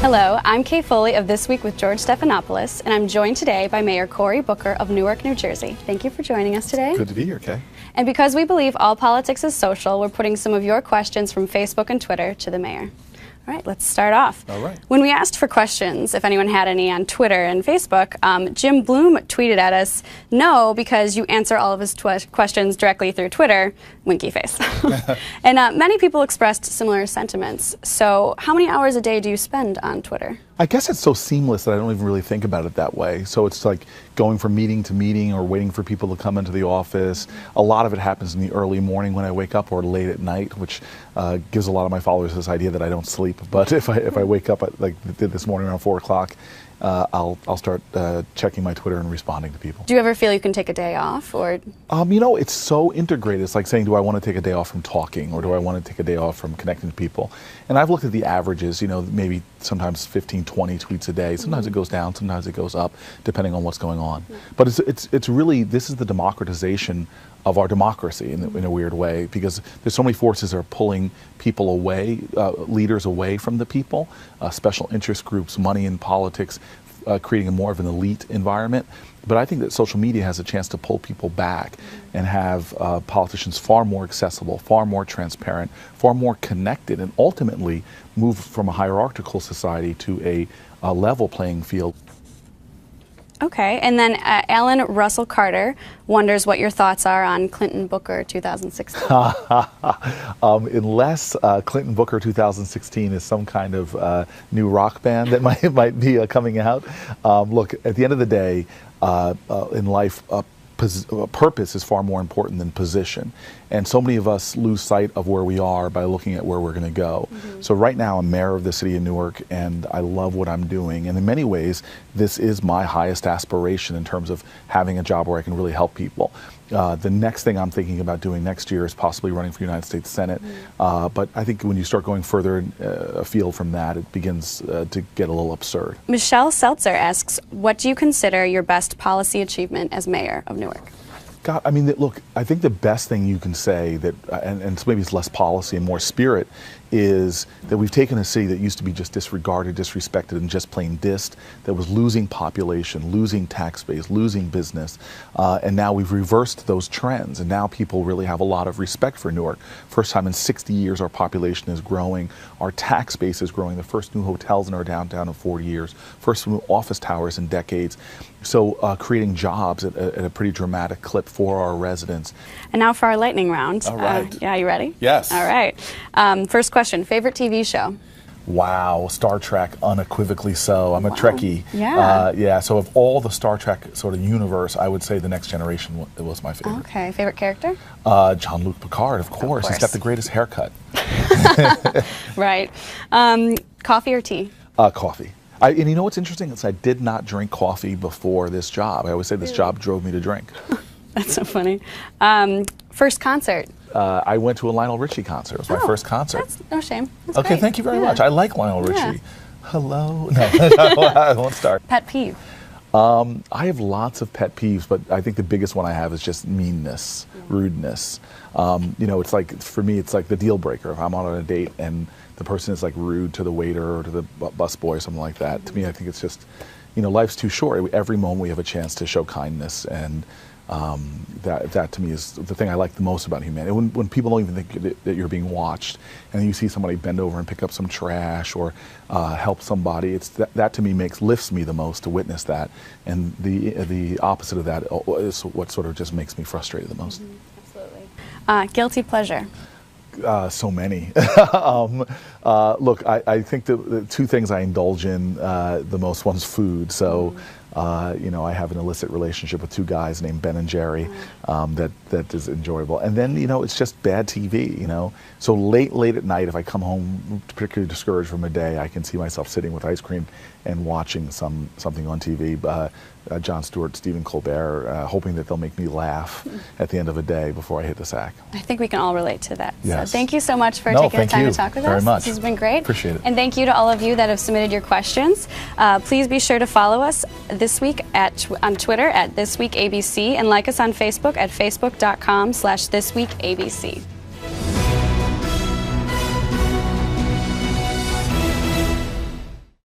Hello, I'm Kay Foley of This Week with George Stephanopoulos, and I'm joined today by Mayor Cory Booker of Newark, New Jersey. Thank you for joining us today. Good to be here, Kay. And because we believe all politics is social, we're putting some of your questions from Facebook and Twitter to the mayor. All right, let's start off. All right. When we asked for questions, if anyone had any on Twitter and Facebook, Jim Bloom tweeted at us, "No, because you answer all of his questions directly through Twitter," winky face. And many people expressed similar sentiments. So how many hours a day do you spend on Twitter? I guess it's so seamless that I don't even really think about it that way. So it's like going from meeting to meeting or waiting for people to come into the office. A lot of it happens in the early morning when I wake up or late at night, which gives a lot of my followers this idea that I don't sleep. But if I wake up at, like I did this morning around 4 o'clock, I'll start checking my Twitter and responding to people. Do you ever feel you can take a day off, or? You know, it's so integrated. It's like saying, do I want to take a day off from talking, or do I want to take a day off from connecting to people? And I've looked at the averages, you know, maybe sometimes 15, 20 tweets a day. Sometimes it goes down, sometimes it goes up, depending on what's going on. But it's really, this is the democratization of our democracy in a weird way, because there's so many forces that are pulling people away, leaders away from the people, special interest groups, money in politics, creating a more of an elite environment. But I think that social media has a chance to pull people back and have politicians far more accessible, far more transparent, far more connected, and ultimately move from a hierarchical society to a level playing field. Okay, and then Alan Russell Carter wonders what your thoughts are on Clinton Booker 2016. Unless Clinton Booker 2016 is some kind of new rock band that might be coming out. Look, at the end of the day, in life, purpose is far more important than position. And so many of us lose sight of where we are by looking at where we're going to go. So right now I'm mayor of the city of Newark, and I love what I'm doing. And in many ways, this is my highest aspiration in terms of having a job where I can really help people. The next thing I'm thinking about doing next year is possibly running for United States Senate. But I think when you start going further afield from that, it begins to get a little absurd. Michelle Seltzer asks, what do you consider your best policy achievement as mayor of Newark? God, I mean, look, I think the best thing you can say that, and maybe it's less policy and more spirit, is that we've taken a city that used to be just disregarded, disrespected, and just plain dissed, that was losing population, losing tax base, losing business, and now we've reversed those trends, and now people really have a lot of respect for Newark. First time in 60 years our population is growing, our tax base is growing, the first new hotels in our downtown in 40 years, first new office towers in decades. So creating jobs at a pretty dramatic clip for our residents. And now for our lightning round. All right. Yeah, you ready? Yes. All right. First question, favorite TV show? Wow, Star Trek, unequivocally so. I'm a Trekkie. Yeah. Yeah, so of all the Star Trek sort of universe, I would say The Next Generation was my favorite. Okay, favorite character? Jean-Luc Picard, of course. He's got the greatest haircut. Right. Coffee or tea? Coffee. And you know what's interesting is I did not drink coffee before this job. I always say this job drove me to drink. That's so funny. First concert? I went to a Lionel Richie concert. It was my first concert. That's no shame. That's okay, great. Thank you very much. I like Lionel Richie. Yeah. Hello? No, I won't start. Pet peeve? I have lots of pet peeves, but I think the biggest one I have is just meanness, rudeness. You know, it's like, for me, it's like the deal breaker. If I'm on a date and the person is like rude to the waiter or to the busboy or something like that, to me, I think it's just, you know, life's too short. Every moment we have a chance to show kindness, and that to me is the thing I like the most about humanity. When people don't even think that you're being watched, and you see somebody bend over and pick up some trash or help somebody, it's that to me lifts me the most to witness that, and the opposite of that is what sort of just makes me frustrated the most. Absolutely. Guilty pleasure? So many. Look, I think the two things I indulge in the most, one's food. So, you know, I have an illicit relationship with two guys named Ben and Jerry that is enjoyable. And then, you know, it's just bad TV, you know. So late at night, if I come home particularly discouraged from a day, I can see myself sitting with ice cream and watching something on TV. Jon Stewart, Stephen Colbert, hoping that they'll make me laugh at the end of a day before I hit the sack. I think we can all relate to that. Yes. So thank you so much for taking the time to talk with us. Very much. This has been great. Appreciate it. And thank you to all of you that have submitted your questions. Please be sure to follow us this week on Twitter at This Week ABC, and like us on Facebook at facebook.com/thisweekabc.